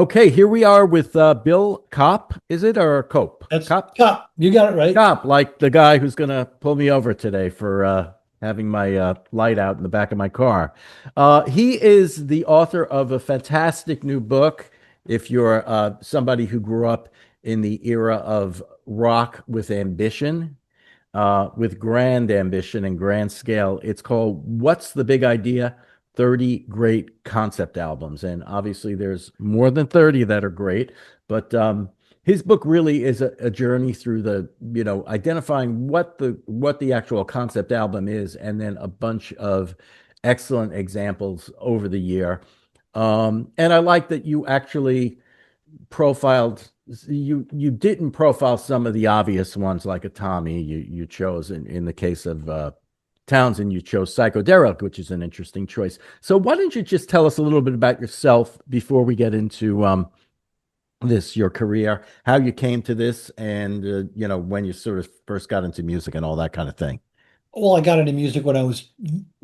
Okay, here we are with Bill Kopp, is it, or Cope? That's Kopp? Cop. You got it right. Kopp, like the guy who's going to pull me over today for having my light out in the back of my car. He is the author of a fantastic new book. If you're somebody who grew up in the era of rock with ambition, with grand ambition and grand scale. It's called What's the Big Idea? 30 Great Concept Albums. And obviously, there's more than 30 that are great, but his book really is a journey through identifying what the actual concept album is, and then a bunch of excellent examples over the year. And I like that you actually profiled you didn't profile some of the obvious ones like a Tommy. You chose in the case of Townsend, you chose Psychodelic, which is an interesting choice. So why don't you just tell us a little bit about yourself before we get into this your career, how you came to this, and when you sort of first got into music and all that kind of thing. Well, I got into music when I was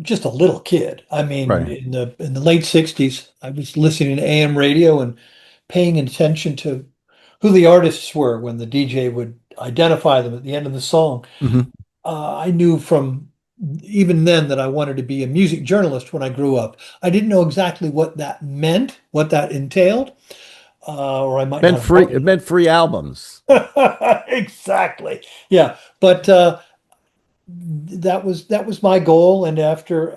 just a little kid. I mean, Right. in the late 60s, I was listening to AM radio and paying attention to who the artists were when the DJ would identify them at the end of the song. Hmm. I knew from even then that I wanted to be a music journalist when I grew up. I didn't know exactly what that meant, what that entailed, or I might Meant not have free. known It meant free albums. it. Exactly. Yeah, but that was my goal. And after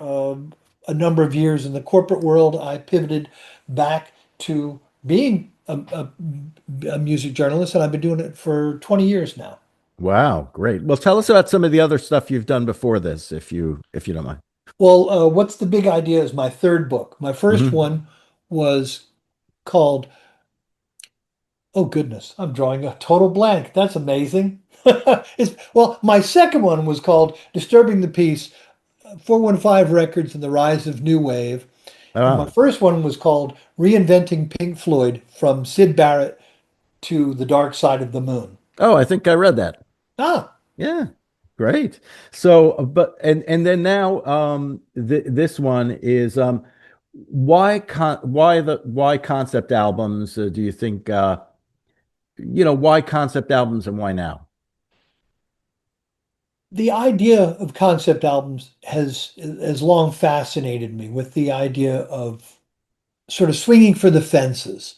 a number of years in the corporate world, I pivoted back to being a music journalist, and I've been doing it for 20 years now. Wow, great. Well, tell us about some of the other stuff you've done before this, if you don't mind. Well, what's the big idea is my third book. My first Hmm. one was called, oh goodness, I'm drawing a total blank. That's amazing. Well, my second one was called Disturbing the Peace, 415 Records and the Rise of New Wave. And my Wow. first one was called Reinventing Pink Floyd from Sid Barrett to the Dark Side of the Moon. Oh, I think I read that. Ah, Yeah, great. So, but and then now, this one is why concept albums? Do you think why concept albums and why now? the idea of concept albums has long fascinated me with the idea of sort of swinging for the fences,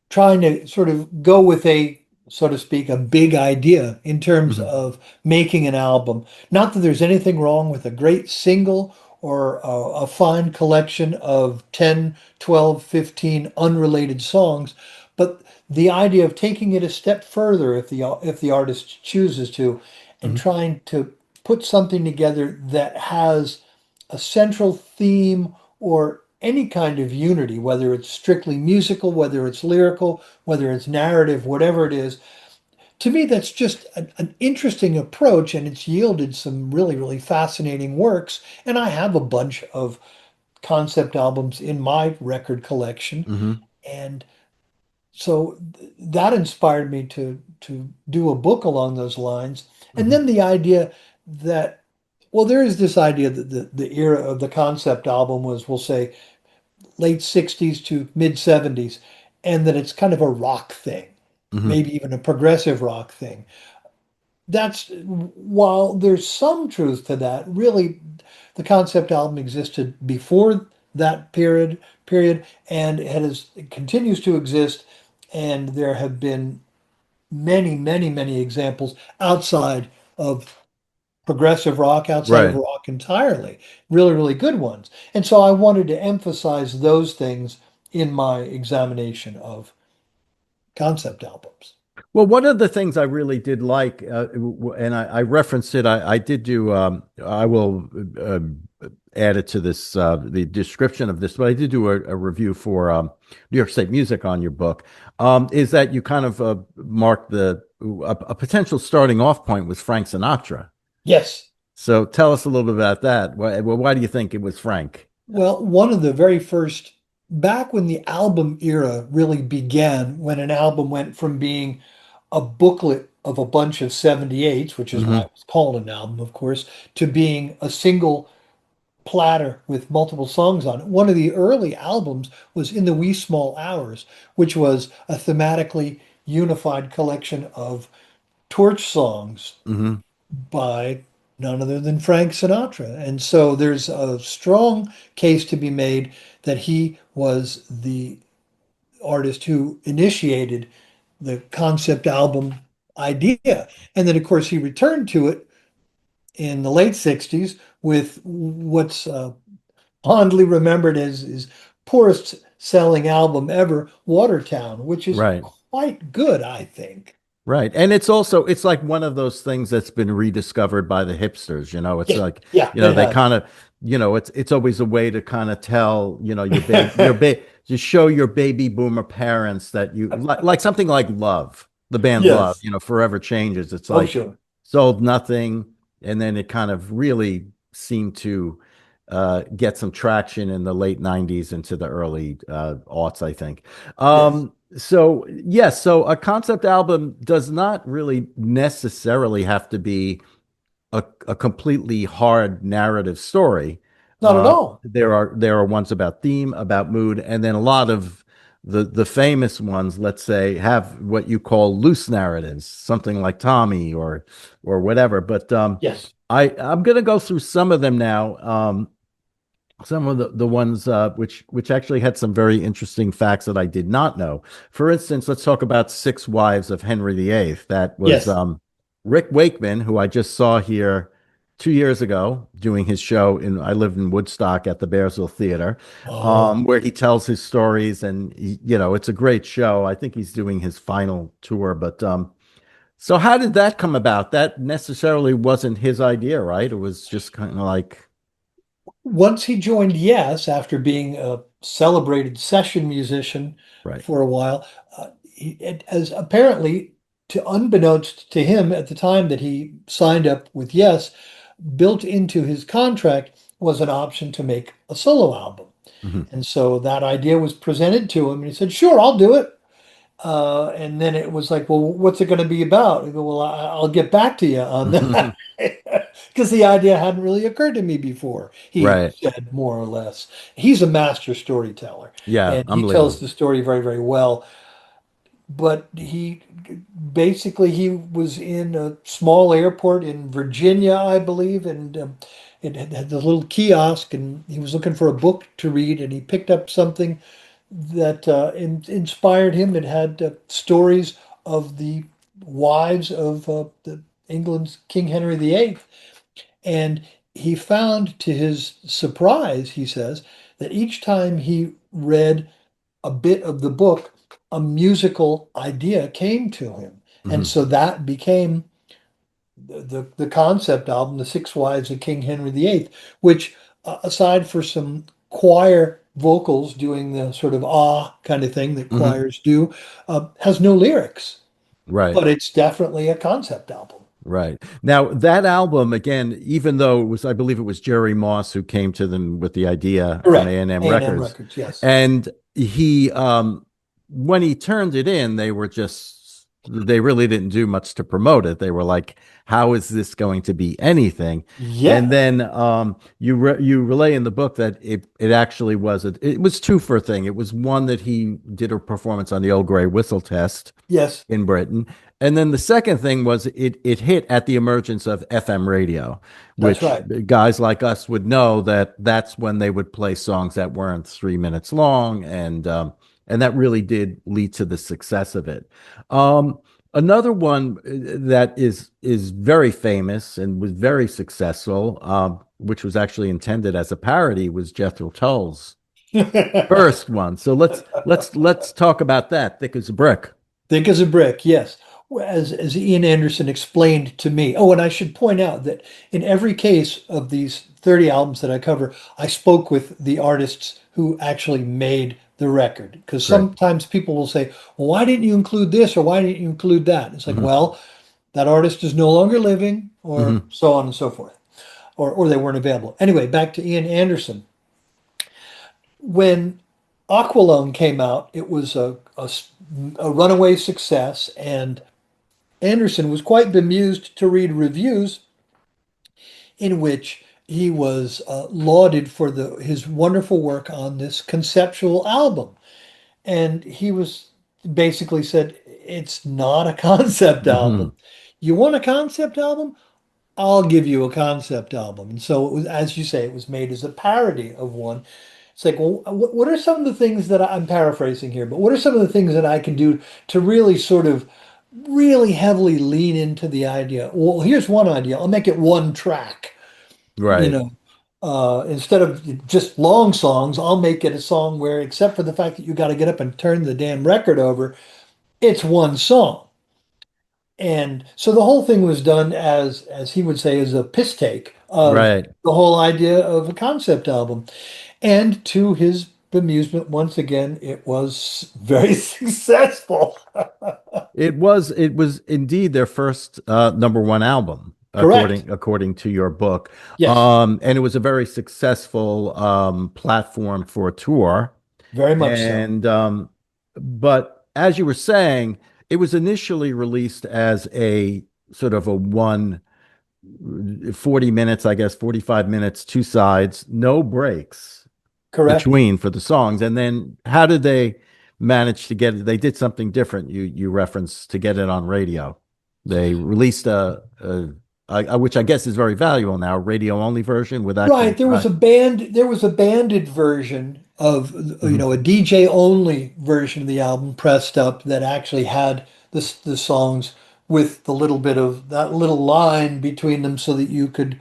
trying to sort of go with a, so to speak, a big idea in terms Hmm. of making an album. Not that there's anything wrong with a great single or a fine collection of 10, 12, 15 unrelated songs, but the idea of taking it a step further if the artist chooses to, and Hmm. trying to put something together that has a central theme or any kind of unity, whether it's strictly musical, whether it's lyrical, whether it's narrative, whatever it is. To me, that's just an interesting approach, and it's yielded some really, really fascinating works. And I have a bunch of concept albums in my record collection. Hmm. And so that inspired me to do a book along those lines. And Hmm. then the idea that, well, there is this idea that the era of the concept album was, we'll say, late 60s to mid 70s, and that it's kind of a rock thing, Hmm. maybe even a progressive rock thing. That's while there's some truth to that, really the concept album existed before that period, and it continues to exist, and there have been many, many, many examples outside of progressive rock, outside of Right. rock entirely, really, really good ones. And so I wanted to emphasize those things in my examination of concept albums. Well, one of the things I really did like, and I referenced it, I did do, I will add it to this, the description of this, but I did do a review for New York State Music on your book, is that you kind of marked a potential starting off point with Frank Sinatra. Yes. So tell us a little bit about that. Why do you think it was Frank? Well, one of the very first, back when the album era really began, when an album went from being a booklet of a bunch of 78s, which is why Hmm. it was called an album, of course, to being a single platter with multiple songs on it. One of the early albums was In the Wee Small Hours, which was a thematically unified collection of torch songs Hmm. by none other than Frank Sinatra. And so there's a strong case to be made that he was the artist who initiated the concept album idea. And then, of course, he returned to it in the late 60s with what's fondly remembered as his poorest selling album ever, Watertown, which is Right. quite good, I think. Right. And it's also it's like one of those things that's been rediscovered by the hipsters, you know. It's Yeah, like, yeah, you know, it they has. kind of, you know, it's always a way to kind of tell, you know, your baby to show your baby boomer parents that you like something like Love, the band Love, Yes. you know, Forever Changes. It's Oh, like sure. sold nothing, and then it kind of really seemed to get some traction in the late 90s into the early aughts, I think. Yes. So yes, so a concept album does not really necessarily have to be a completely hard narrative story. Not at all. There are ones about theme, about mood, and then a lot of the famous ones, let's say, have what you call loose narratives, something like Tommy or whatever. But Yes. I'm gonna go through some of them now. Some of the ones which actually had some very interesting facts that I did not know. For instance, let's talk about Six Wives of Henry VIII. That was Yes. Rick Wakeman, who I just saw here 2 years ago doing his show in I live in Woodstock at the Bearsville Theater, Oh, where he tells his stories, and you know it's a great show. I think he's doing his final tour, but so how did that come about? That necessarily wasn't his idea, right? It was just kind of like once he joined Yes, after being a celebrated session musician right. for a while, as apparently, to unbeknownst to him at the time that he signed up with Yes, built into his contract was an option to make a solo album. Mhm. And so that idea was presented to him, and he said, "Sure, I'll do it." And then it was like, "Well, what's it going to be about?" I go, "Well, I'll get back to you on that." Because the idea hadn't really occurred to me before, he Right. said, more or less. He's a master storyteller, Yeah, and he tells unbelievable. the story very, very well. But he basically he was in a small airport in Virginia, I believe, and it had the little kiosk, and he was looking for a book to read, and he picked up something that inspired him. It had stories of the wives of England's King Henry VIII. And he found, to his surprise, he says, that each time he read a bit of the book, a musical idea came to him. And Mhm. so that became the concept album, The Six Wives of King Henry VIII, which, aside for some choir vocals doing the sort of ah kind of thing that Mhm. choirs do, has no lyrics, Right. but it's definitely a concept album. Right. Now that album again, even though it was, I believe it was Jerry Moss who came to them with the idea from Correct. A&M A&M Records, Records, yes. and he when he turned it in, they really didn't do much to promote it. They were like, "How is this going to be anything?" And Yeah. then you relay in the book that it actually it was two for a thing. It was one that he did a performance on the Old Grey Whistle Test Yes, in Britain. And then the second thing was it hit at the emergence of FM radio, that's which right. guys like us would know that that's when they would play songs that weren't 3 minutes long, and that really did lead to the success of it. Um, Another one that is very famous and was very successful, which was actually intended as a parody, was Jethro Tull's first one. So let's talk about that. Thick as a brick. Thick as a brick, yes. As Ian Anderson explained to me. Oh, and I should point out that in every case of these 30 albums that I cover, I spoke with the artists who actually made the record. Because Great. sometimes people will say, "Well, why didn't you include this or why didn't you include that?" It's like, Hmm. well, that artist is no longer living, or Hmm. so on and so forth, or they weren't available. Anyway, back to Ian Anderson. When Aqualone came out, it was a runaway success, and Anderson was quite bemused to read reviews in which he was lauded for his wonderful work on this conceptual album. And he was basically said, it's not a concept Hmm. album. You want a concept album? I'll give you a concept album. And so it was, as you say, it was made as a parody of one. It's like, well, what are some of the things that I'm paraphrasing here, but what are some of the things that I can do to really sort of really heavily lean into the idea? Well, here's one idea. I'll make it one track, you Right. know, instead of just long songs, I'll make it a song where, except for the fact that you got to get up and turn the damn record over, it's one song. And so the whole thing was done as he would say, as a piss take of Right. the whole idea of a concept album. And to his bemusement, once again, it was very successful. It was indeed their first number one album, Correct. according to your book. Yes, And it was a very successful platform for a tour. very much so. And but as you were saying, it was initially released as a sort of a 40 minutes, I guess, 45 minutes, two sides, no breaks Correct. between for the songs. And then how did they manage to get it? They did something different. You referenced to get it on radio. They released which I guess is very valuable now, radio only version with actual Right. There was track. a band, there was a banded version of, Mhm. a DJ only version of the album pressed up that actually had the songs with the little bit of that little line between them so that you could,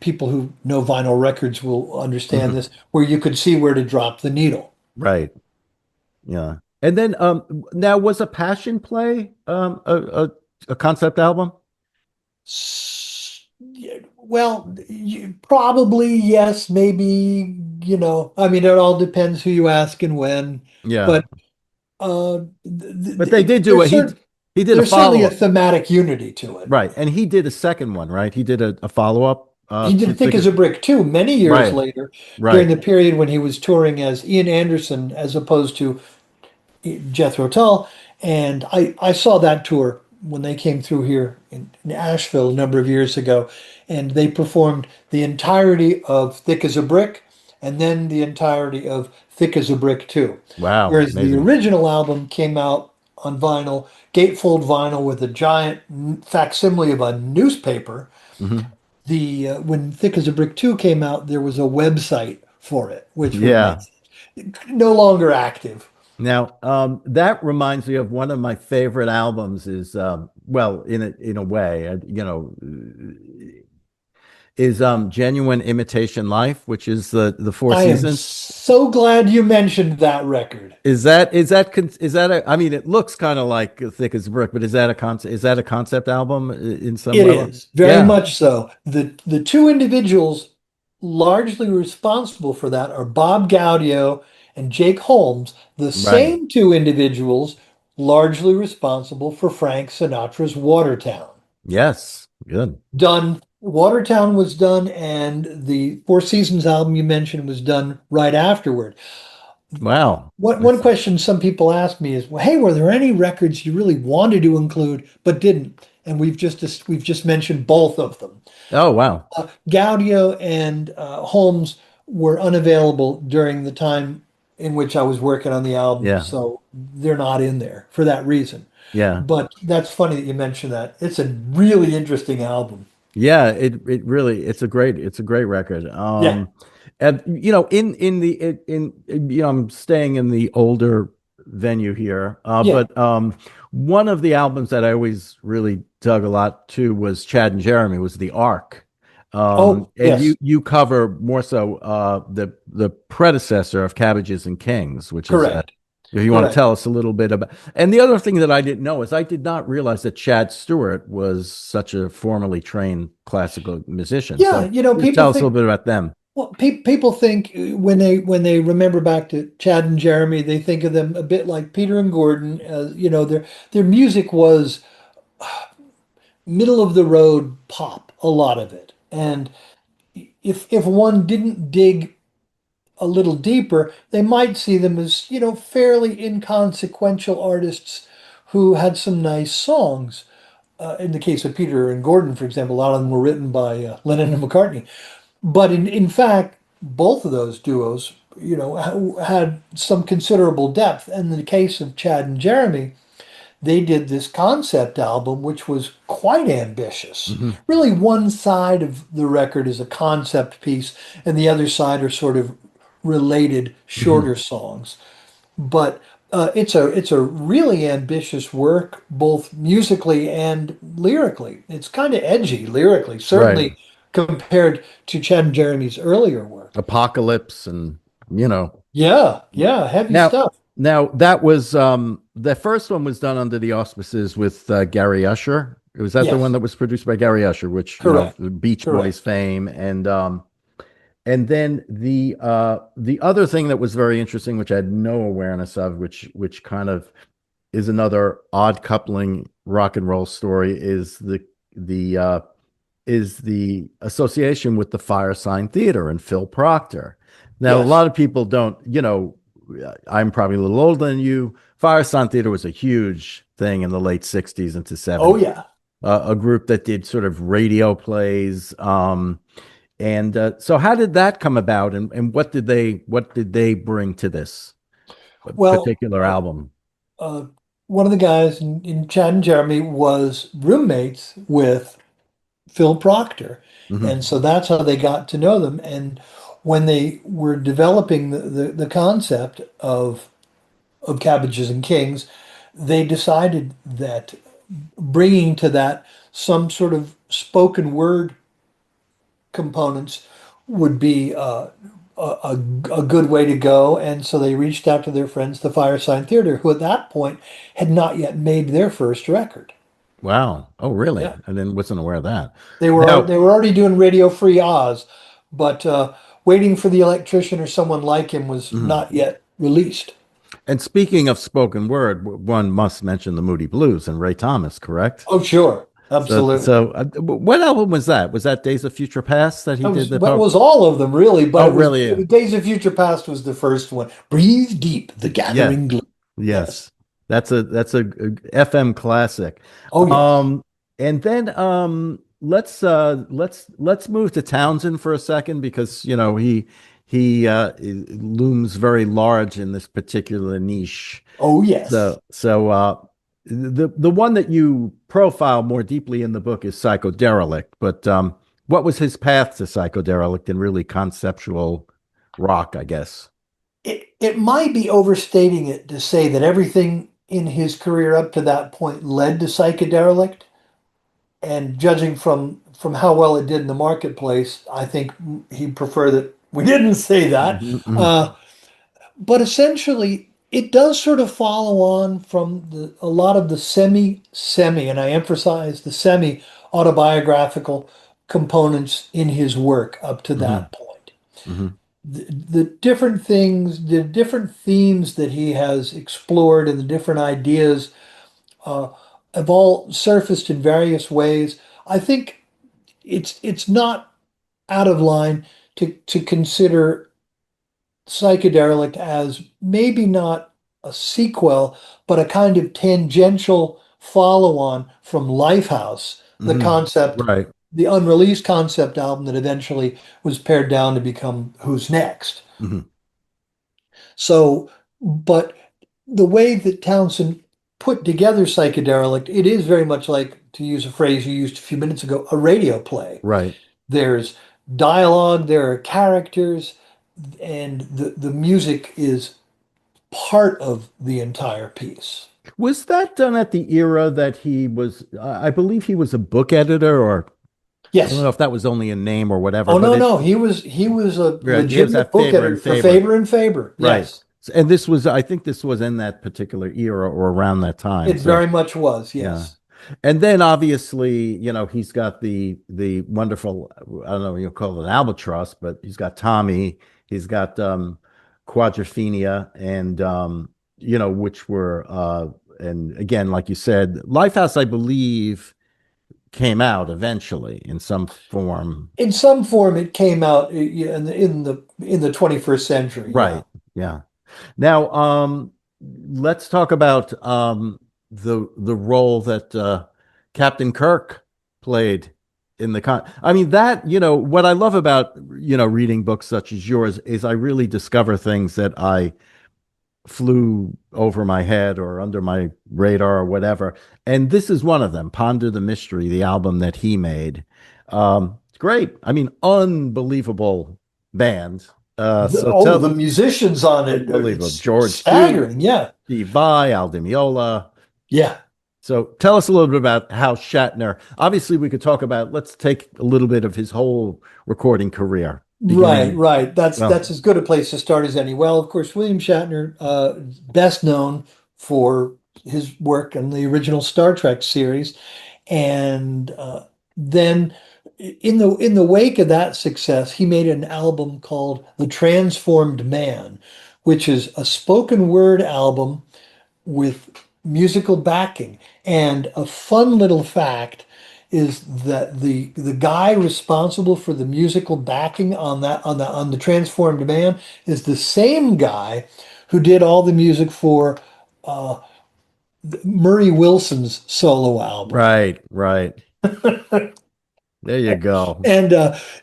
people who know vinyl records will understand Mhm. this, where you could see where to drop the needle. Right. Yeah. And then now was a passion play a concept album? Yeah, well, probably yes, maybe, I mean, it all depends who you ask and when, Yeah. but But they did do there's a certain he did a there's certainly a follow-up. thematic unity to it. Right. And he did a second one, right? He did a follow-up He to did Thick Thick as as a Brick too, many years right. later, during Right. the period when he was touring as Ian Anderson as opposed to Jethro Tull. And I saw that tour when they came through here in Asheville a number of years ago. And they performed the entirety of Thick as a Brick and then the entirety of Thick as a Brick 2. Wow. Whereas the Amazing. original album came out on vinyl, gatefold vinyl with a giant facsimile of a newspaper. Hmm. The When Thick as a Brick 2 came out, there was a website for it, which was made Yeah. no longer active. Now, that reminds me of one of my favorite albums is well, in a way, is Genuine Imitation Life, which is the Four I am Seasons. so glad you mentioned that record. Is that a, I mean, it looks kind of like Thick as a Brick, but is that a concept album in some It level? is very Yeah, much so. The two individuals largely responsible for that are Bob Gaudio and Jake Holmes, the right. same two individuals largely responsible for Frank Sinatra's Watertown. Yes, good. Watertown was done, and the Four Seasons album you mentioned was done right afterward. Wow. One That's, question some people ask me is, well, hey, were there any records you really wanted to include but didn't? And we've just mentioned both of them. oh, wow. Gaudio and Holmes were unavailable during the time in which I was working on the album, Yeah, so they're not in there for that reason. yeah. But that's funny that you mentioned that. It's a really interesting album. Yeah, it really it's a great record. Yeah, And I'm staying in the older venue here, yeah. but one of the albums that I always really dug a lot too was Chad and Jeremy was the Ark. Oh, And yes, you cover more so the predecessor of Cabbages and Kings, which is correct, if you want to correct. tell us a little bit about. And the other thing that I didn't know is I did not realize that Chad Stewart was such a formally trained classical musician. Yeah, So just people tell us a little think. bit about them. Well, people think when they remember back to Chad and Jeremy, they think of them a bit like Peter and Gordon. Their music was middle of the road pop, a lot of it. And if one didn't dig a little deeper, they might see them as, fairly inconsequential artists who had some nice songs. In the case of Peter and Gordon, for example, a lot of them were written by Lennon and McCartney. But in fact, both of those duos, had some considerable depth. And in the case of Chad and Jeremy, they did this concept album, which was quite ambitious. Hmm. Really, one side of the record is a concept piece, and the other side are sort of related, Hmm. shorter songs. But it's a really ambitious work, both musically and lyrically. It's kind of edgy lyrically, Right. certainly compared to Chad and Jeremy's earlier work. Apocalypse and, you know. Yeah, yeah, heavy Now, stuff. now that was the first one was done under the auspices with Gary Usher. Was that the one Yes, that was produced by Gary Usher, which, correct, Beach Boys correct. fame, and then the other thing that was very interesting, which I had no awareness of, which kind of is another odd coupling rock and roll story, the is the association with the Firesign Theater and Phil Proctor. Now, a Yes. lot of people don't, I'm probably a little older than you. Firesign Theater was a huge thing in the late 60s into Oh 70s. yeah. A group that did sort of radio plays. And so how did that come about and what did they bring to this Well, particular album? uh, one of the guys in Chad and Jeremy was roommates with Phil Proctor. And Hmm. so that's how they got to know them. And when they were developing the concept of Cabbages and Kings, they decided that bringing to that some sort of spoken word components would be a good way to go. And so they reached out to their friends, the Firesign Theater, who at that point had not yet made their first record. Wow. Oh, really? Yeah. I didn't wasn't aware of that. They Now, were already doing Radio Free Oz, but Waiting for the Electrician or Someone Like Him was mhm. not yet released. And speaking of spoken word, one must mention the Moody Blues and Ray Thomas, correct? Oh, sure. So, Absolutely. so what album was that? Was that Days of Future Past that he did the That poem? was all of them really, but Oh, really? it Yeah. was Days of Future Past was the first one. Breathe deep, the Yeah. gathering gloom. Yes. Yes. That's a FM classic. Oh yes. Um, and then let's move to Townsend for a second because he looms very large in this particular niche. Oh yes. So the one that you profile more deeply in the book is Psychoderelict, but what was his path to Psychoderelict and really conceptual rock, I guess? It might be overstating it to say that everything in his career up to that point led to Psychedelic. And judging from how well it did in the marketplace, I think he'd prefer that we didn't say that. Mhm, mhm, Uh, but essentially, it does sort of follow on from a lot of the semi, and I emphasize the semi autobiographical components in his work up to mhm, that point. mhm. The different things, the different themes that he has explored, and the different ideas uh, have all surfaced in various ways. I think it's not out of line to consider Psychedelic as maybe not a sequel, but a kind of tangential follow-on from Lifehouse, the Mhm. concept, Right. the unreleased concept album that eventually was pared down to become Who's Next. Mhm. So, but the way that Townsend put together Psychedelic, it is very much like, to use a phrase you used a few minutes ago, a radio play. Right. There's dialogue, there are characters, and the music is part of the entire piece. Was that done at the era that he was, I believe he was a book editor, or I don't know Yes. if that was only a name or whatever, Oh but no, no, he was a right, he was legitimate at book Faber and editor for Faber. Faber and Faber. Right. Yes. And I think this was in that particular era or around that time. It So, very much was, yeah. yes. And then obviously, he's got the wonderful, I don't know what you call it, an albatross, but he's got Tommy, he's got Quadrophenia, and which were and again, like you said, Lifehouse, I believe, came out eventually in some form. In some form, it came out in the 21st century. Yeah. Right. Yeah. Now, let's talk about the role that Captain Kirk played in the con. I mean, that, what I love about, reading books such as yours is I really discover things that I flew over my head or under my radar or whatever. And this is one of them, Ponder the Mystery, the album that he made. It's great. I mean, unbelievable band. So The musicians on it, unbelievable. it's George Duke, staggering. Yeah. Steve Vai, Al Di Meola. Yeah. So tell us a little bit about how Shatner, obviously we could talk about, let's take a little bit of his whole recording career, Right, beginning, right. well, That's as good a place to start as any. Well, of course, William Shatner, best known for his work on the original Star Trek series, and then in the wake of that success, he made an album called The Transformed Man, which is a spoken word album with musical backing. And a fun little fact is that the guy responsible for the musical backing on the Transformed Man is the same guy who did all the music for uh, Murray Wilson's solo album. right, right. There you go. And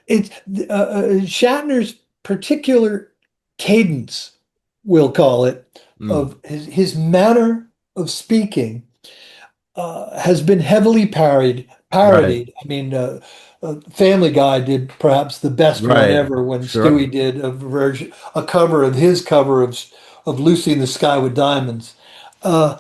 it's Shatner's particular cadence, we'll call it, Mm, of his manner of speaking has been heavily right, parodied. I mean, Family Guy did perhaps the best one right. ever when Sure. Stewie did a cover of his cover of Lucy in the Sky with Diamonds. Uh,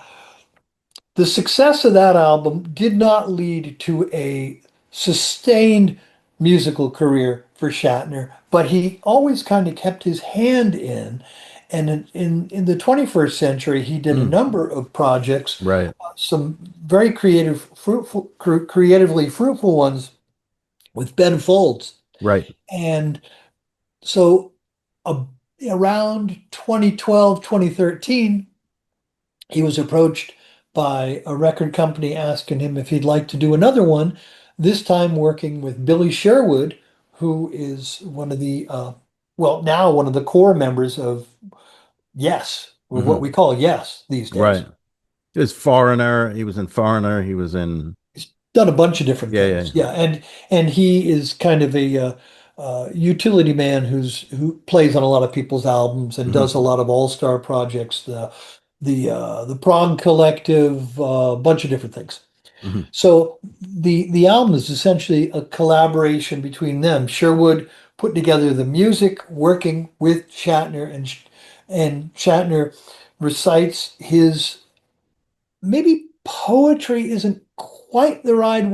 the success of that album did not lead to a sustained musical career for Shatner, but he always kind of kept his hand in. And in the 21st century, he did a Mm, number of projects, right, some very creatively fruitful ones with Ben Folds. right. And so uh, around 2012, 2013, he was approached by a record company asking him if he'd like to do another one, this time working with Billy Sherwood, who is one of the, now one of the core members of Yes, or what Hmm. we call Yes these days. Right. He was Foreigner. He was in Foreigner. He was in, He's done a bunch of different yeah, yeah. things. Yeah, and he is kind of a utility man who plays on a lot of people's albums and does a Hmm. lot of all-star projects. The Prog Collective, a bunch of different things. Hmm. So the album is essentially a collaboration between them. Sherwood put together the music, working with Shatner, and Shatner recites his maybe poetry isn't quite the right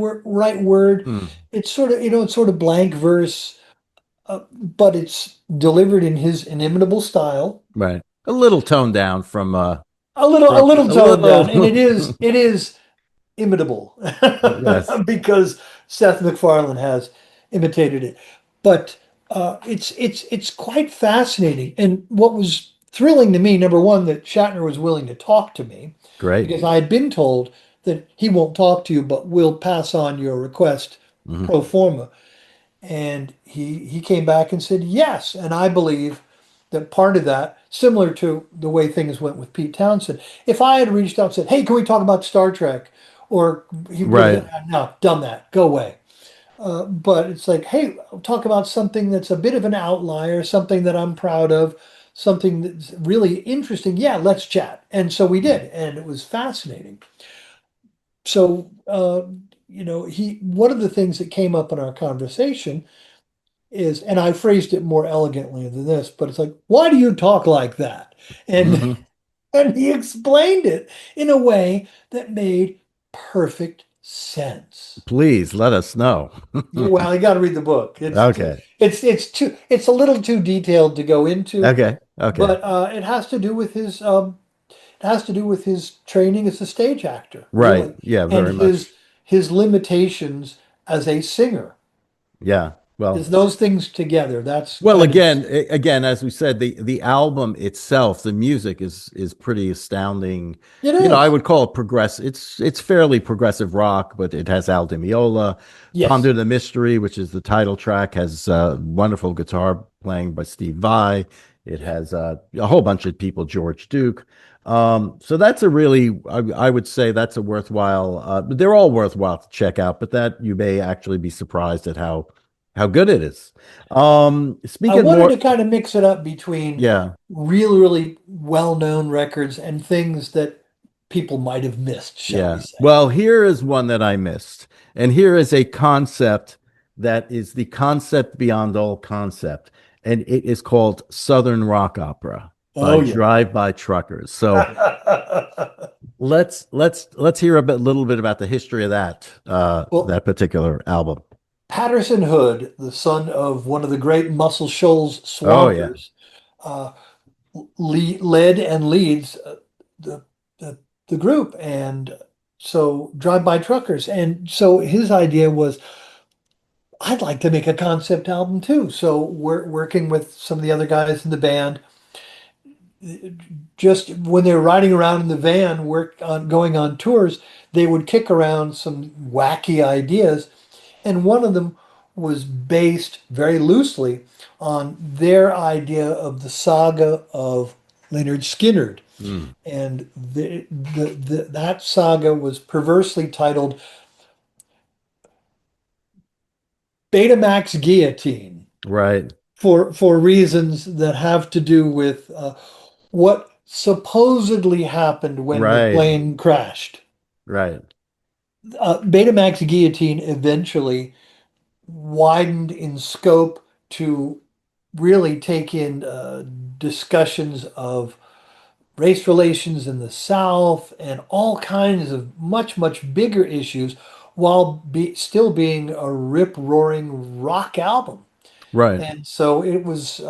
word. Mm, It's sort of it's sort of blank verse, but it's delivered in his inimitable style. right. A little toned down A from little a toned down, and little, it is imitable yes, because Seth MacFarlane has imitated it. But it's quite fascinating. And what was thrilling to me, number one, that Shatner was willing to talk to me great. because I had been told that he won't talk to you, but will pass on your request Hmm. pro forma. And he came back and said yes. And I believe that part of that, similar to the way things went with Pete Townsend, if I had reached out and said, "Hey, can we talk about Star Trek?" or he would have Right. said, "No, done that. Go away." But it's like, "Hey, talk about something that's a bit of an outlier, something that I'm proud of, something that's really interesting. Yeah, let's chat." And so we did, and it was fascinating. So, he one of the things that came up in our conversation is, and I phrased it more elegantly than this, but it's like, why do you talk like that? And Hmm. and he explained it in a way that made perfect sense. Please let us know. Well, you got to read the book. Okay. It's a little too detailed to go into, Okay. Okay. but it has to do with his training as a stage actor, Right. really, Yeah, and very much. his limitations as a singer. Yeah. Is Well, those things together? That's well, kind of again, as we said, the album itself, the music is pretty astounding. it I is. would call it progress. It's fairly progressive rock, but it has Al Di Meola. Yes. Ponder the Mystery, which is the title track, has wonderful guitar playing by Steve Vai. It Yeah. has a whole bunch of people, George Duke. So that's a really, I would say that's a worthwhile. They're all worthwhile to check out, but that you may actually be surprised at how good it is. I Speaking wanted more, to kind of mix it up between yeah, really, really well-known records and things that people might have missed, shall we yeah. say. Well, here is one that I missed, and here is a concept that is the concept beyond all concept, and it is called Southern Rock Opera by Oh yeah. Drive-By Truckers. So let's hear little bit about the history of Well, that particular album. Patterson Hood, the son of one of the great Muscle Shoals Oh yeah, swampers, uh, led and leads the, the the group, and so Drive-By Truckers. And so his idea was, I'd like to make a concept album too. So we're working with some of the other guys in the band. Just when they were riding around in the van, work on going on tours, they would kick around some wacky ideas, and one of them was based very loosely on their idea of the saga of Leonard Skinner. mm, And that saga was perversely titled Betamax Guillotine right, for reasons that have to do with what supposedly happened when the right, plane crashed. right, Betamax Guillotine eventually widened in scope to really take in discussions of race relations in the South and all kinds of much, much bigger issues while still being a rip-roaring rock album. right. And so it was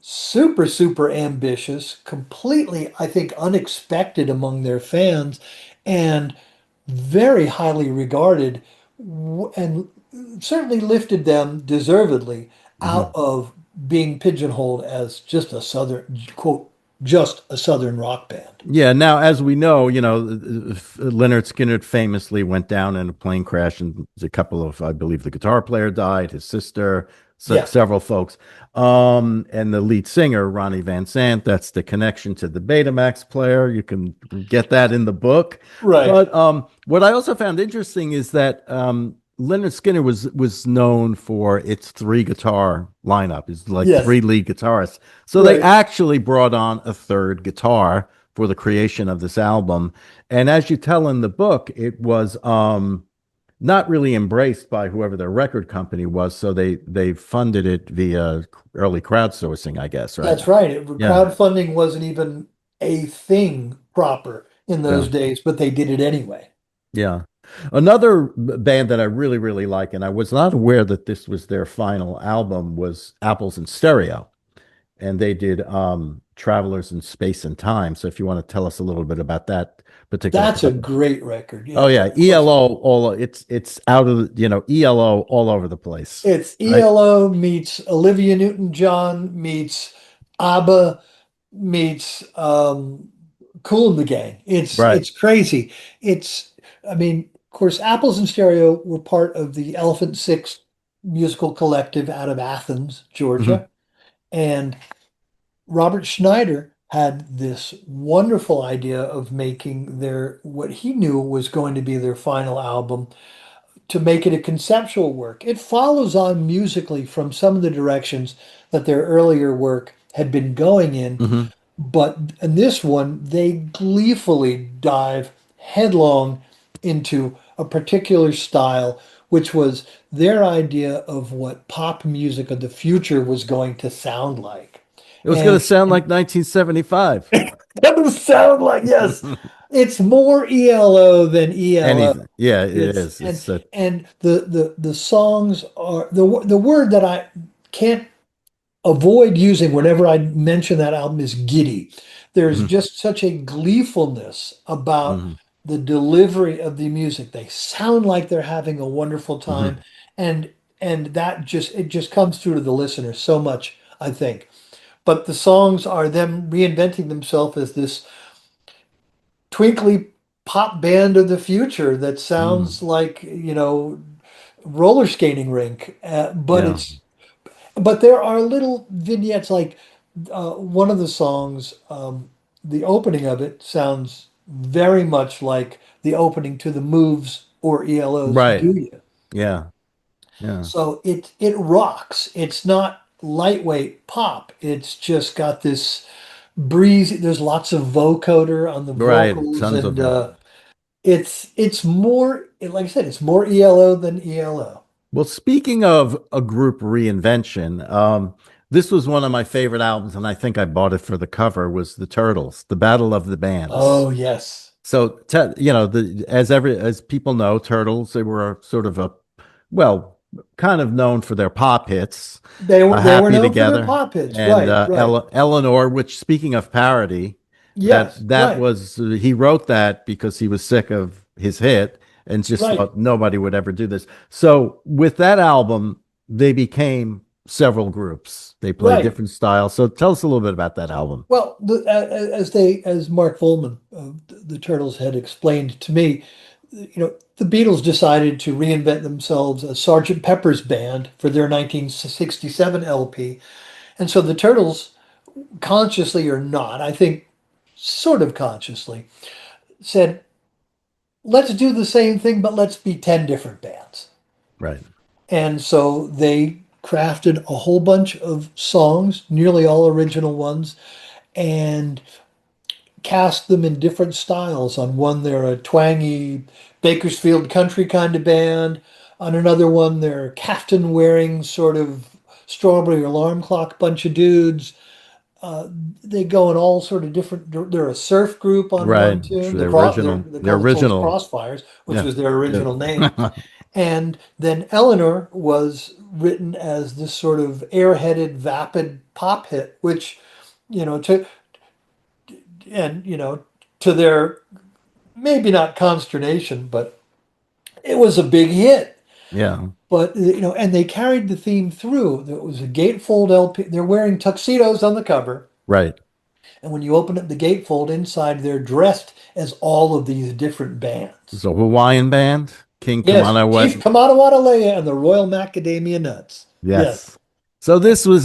super, super ambitious, completely, I think, unexpected among their fans, and very highly regarded, and certainly lifted them deservedly out Mhm. of being pigeonholed as just a Southern, quote, just a Southern rock band. Yeah. Now, as we know, Leonard Skinner famously went down in a plane crash, and a couple of, I believe, the guitar player died, his sister, Yeah, several folks. And the lead singer, Ronnie Van Sant, that's the connection to the Betamax player. You can get that in the book. right. But what I also found interesting is that Leonard Skinner was known for its three guitar lineup. It's like Yes, three lead guitarists. So they right. actually brought on a third guitar for the creation of this album. And as you tell in the book, it was not really embraced by whoever their record company was. So they funded it via early crowdsourcing, I guess, right? That's right. Yeah. Crowdfunding wasn't even a thing proper in those Yeah. days, but they did it anyway. Yeah. Another band that I really, really like, and I was not aware that this was their final album, was Apples in Stereo. And they did Travelers in Space and Time. So if you want to tell us a little bit about that particular That's a project. great record. Oh Yeah, yeah, of course. ELO all it's out of ELO all over the place, It's right? ELO meets Olivia Newton-John meets ABBA meets Kool and the Gang. Right. It's crazy. It's I mean, of course, Apples and Stereo were part of the Elephant Six musical collective out of Athens, Hmm. Georgia, and Robert Schneider had this wonderful idea of making their what he knew was going to be their final album, to make it a conceptual work. It follows on musically from some of the directions that their earlier work had been going in, Hmm. but in this one, they gleefully dive headlong into a particular style, which was their idea of what pop music of the future was going to sound like. It was going to And sound like 1975. that would sound like, yes, it's more ELO than ELO. Anything. Yeah, it It's is. It's a, and the songs are the word that I can't avoid using whenever I mention that album is giddy. There's mhm, just such a gleefulness about mhm, the delivery of the music. They sound like they're having a wonderful time, mhm. and that just it just comes through to the listener so much, I think. But the songs are them reinventing themselves as this twinkly pop band of the future that Mm. sounds like, roller skating rink. But Yeah. it's but there are little vignettes like One of the songs, the opening of it sounds very much like the opening to the Moves or ELO's Right. Do You. Yeah. Yeah. So it rocks. It's not lightweight pop. It's just got this breezy. There's lots of vocoder on the Right. vocals, Tons of and them. it's more like I said, it's more ELO than ELO. Well, speaking of a group reinvention, this was one of my favorite albums, and I think I bought it for the cover, was The Turtles, The Battle of the Bands. Oh yes, So, as people know, Turtles, they were sort of well, kind of known for their pop hits, they were Happy known for their Together, pop hits. and Right, right. Eleanor, which, speaking of parody, Yes, that right, was he wrote that because he was sick of his hit and just right, thought nobody would ever do this. So with that album, they became several groups. They played right. different styles. So tell us a little bit about that album. Well, as Mark Volman of the Turtles had explained to me, the Beatles decided to reinvent themselves as Sergeant Pepper's band for their 1967 LP, and so the Turtles, consciously or not, I think, sort of consciously, said, "Let's do the same thing, but let's be 10 different bands." Right. And so they crafted a whole bunch of songs, nearly all original ones, and cast them in different styles. On one, they're a twangy Bakersfield country kind of band. On another one, they're a caftan wearing sort of strawberry alarm clock bunch of dudes. Uh, they go in all sort of different. They're a surf group on one Right. tune. The original. They The call themselves original. Crossfires, which Yeah. was their Yeah. original name. And then Eleanor was written as this sort of airheaded, vapid pop hit, which, you know, to and to their maybe not consternation, but it was a big hit. Yeah. But and they carried the theme through. There was a gatefold LP. They're wearing tuxedos on the cover, Right. and when you open up the gatefold inside, they're dressed as all of these different bands. It's a Hawaiian band. King Yes, Kamana Chief what? Kamada Wadalea and the Royal Macadamia Nuts. Yes, Yes. So this was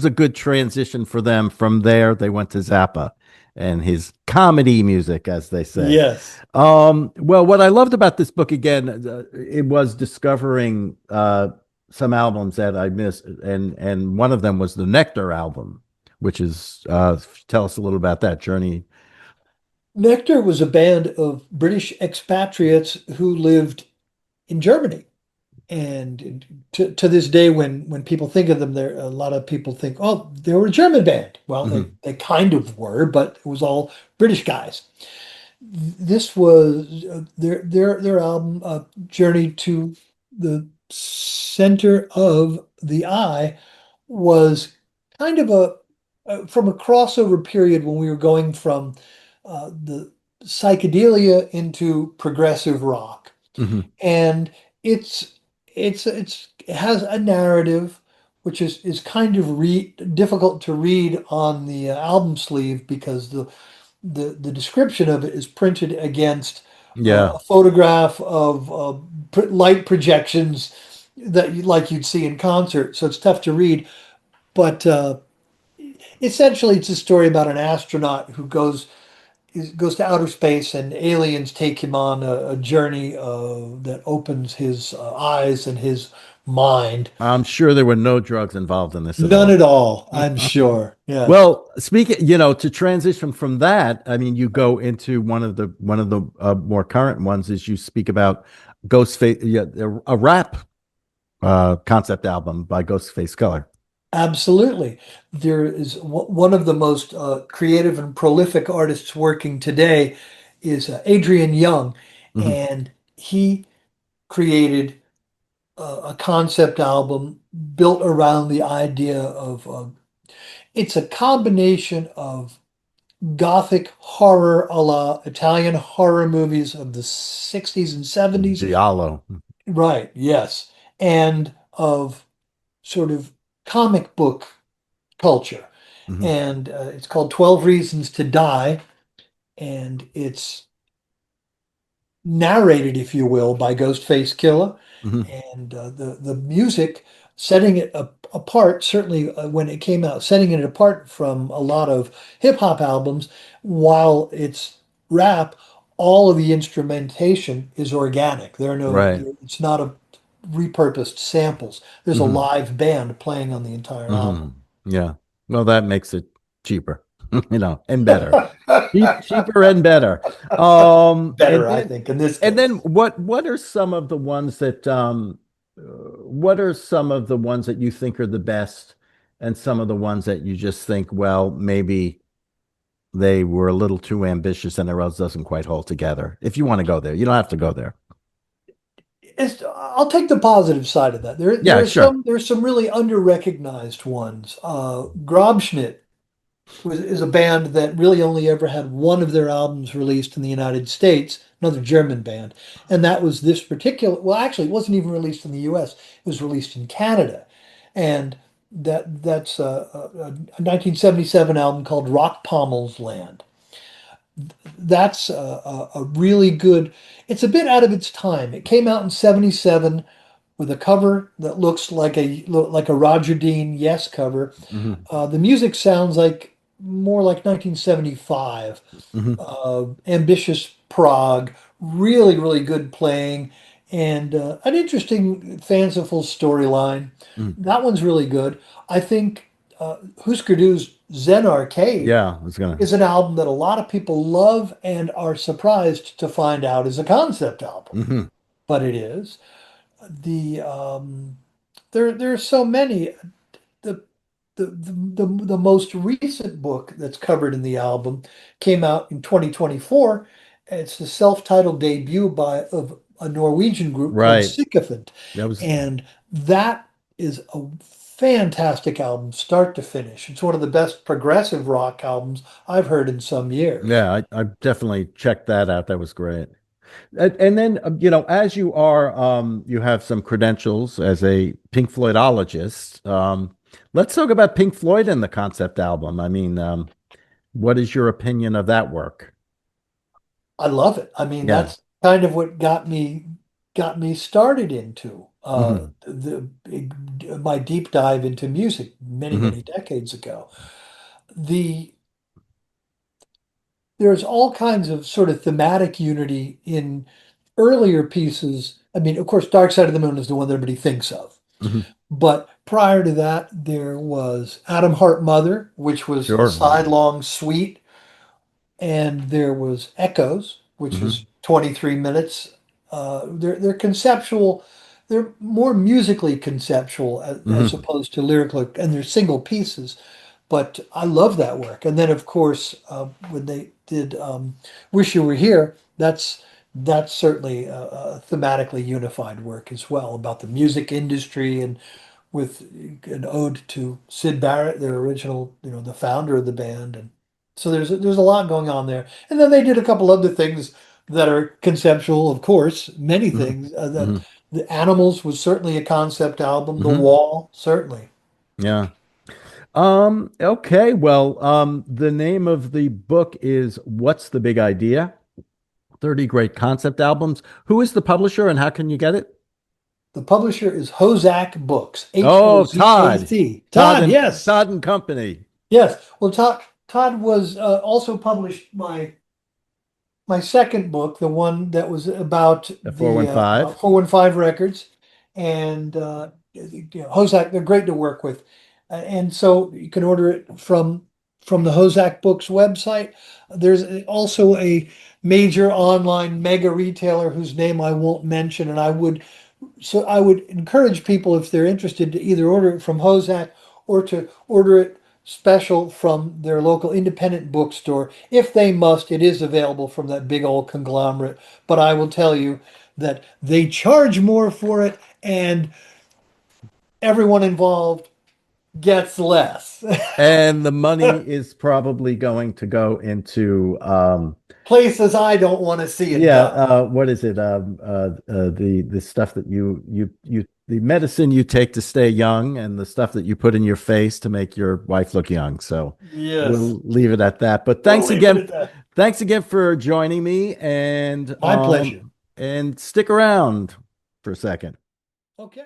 a good transition for them. From there, they went to Zappa and his comedy music, as they say. yes. Well, what I loved about this book again, it was discovering some albums that I missed, and one of them was the Nectar album, which is tell us a little about that journey. Nectar was a band of British expatriates who lived in Germany. And to this day, when people think of them, there a lot of people think, oh, they were a German band. Well, Mhm. they kind of were, but it was all British guys. This was their album, Journey to the Center of the Eye, was kind of from a crossover period when we were going from the psychedelia into progressive rock, Mhm. and it's it has a narrative which is kind of difficult to read on the album sleeve because the description of it is printed against Yeah. a photograph of light projections like you'd see in concert, so it's tough to read. But essentially, it's a story about an astronaut who goes to outer space, and aliens take him on a journey that opens his eyes and his mind. I'm sure there were no drugs involved in this at None all. at all, I'm sure. Yes, Well, speaking, to transition from that, I mean, you go into one of the more current ones is you speak about Ghostface, yeah, a rap concept album by Ghostface Killer. absolutely. There is one of the most creative and prolific artists working today is Adrian Young, Mhm. and he created a concept album built around the idea of it's a combination of gothic horror a la Italian horror movies of the 60s and 70s. Giallo. Right, yes. And of sort of comic book culture. Mhm. And it's called 12 Reasons to Die. And it's narrated, if you will, by Ghostface Killer. Mhm. And the music, setting it apart, certainly when it came out, setting it apart from a lot of hip hop albums, while it's rap, all of the instrumentation is organic. Right. It's not a repurposed samples. There's a Hmm. live band playing on the entire Hmm. album. Yeah. Well, that makes it cheaper, and better. Cheaper and better. Better, I think, in this And then case. what are some of the ones that what are some of the ones that you think are the best, and some of the ones that you just think, well, maybe they were a little too ambitious and their else doesn't quite hold together. If you want to go there, you don't have to go there. I'll take the positive side of that. Yeah, sure. There's some really under-recognized ones. Grobschnitt is a band that really only ever had one of their albums released in the United States, another German band. And that was this particular, well, actually, it wasn't even released in the US. It was released in Canada. And that's a 1977 album called Rock Pommel's Land. That's a really good, it's a bit out of its time. It came out in 77 with a cover that looks like a Roger Dean Yes cover. Hmm. The music sounds like more like 1975. Hmm. Ambitious prog, really, really good playing, and an interesting, fanciful storyline. Hmm. That one's really good. I think Husker Du's Zen Arcade Yeah, I was gonna. is an album that a lot of people love and are surprised to find out is a concept album, Hmm. but it is. The there are so many. The the most recent book that's covered in the album came out in 2024. It's the self-titled debut of a Norwegian group called Right. Sycophant, That was, and that is a fantastic album, start to finish. It's one of the best progressive rock albums I've heard in some years. yeah, I definitely checked that out. That was great. And then, as you have some credentials as a Pink Floydologist. Let's talk about Pink Floyd and the concept album. I mean, what is your opinion of that work? I love it. I mean, Yeah. that's kind of what got me started into Hmm. my deep dive into music many, Hmm. many decades ago. The there's all kinds of sort of thematic unity in earlier pieces. I mean, of course, Dark Side of the Moon is the one that everybody thinks of. Hmm. But prior to that, there was Atom Heart Mother, which was a Sure. sidelong suite, and there was Echoes, which Hmm. is 23 minutes. They're conceptual. They're more musically conceptual as Hmm. opposed to lyrical, and they're single pieces. But I love that work. And then, of course, when they did "Wish You Were Here," that's certainly a thematically unified work as well about the music industry and with an ode to Sid Barrett, their original, the founder of the band. And so there's a lot going on there. And then they did a couple other things that are conceptual, of course, many Hmm. things. Hmm. The Animals was certainly a concept album. The Hmm. Wall, certainly. Yeah. Okay. Well, the name of the book is What's the Big Idea? 30 Great Concept Albums. Who is the publisher and how can you get it? The publisher is HoZac Books, Oh, Todd. HoZac. Todd, yes. Todd and Company. Yes. Well, Todd was also published my second book, the one that was about The the 415. 415 records, and HoZac, they're great to work with. And so you can order it from the HoZac Books website. There's also a major online mega retailer whose name I won't mention, and I would encourage people if they're interested to either order it from HoZac or to order it special from their local independent bookstore. If they must, it is available from that big old conglomerate. But I will tell you that they charge more for it and everyone involved gets less. And the money is probably going to go into Places I don't want to see it yeah, go. what is it? The stuff that the medicine you take to stay young and the stuff that you put in your face to make your wife look young. So Yes, we'll leave it at that. But we'll leave it at that. thanks again for joining me My pleasure. and stick around for a second. Okay.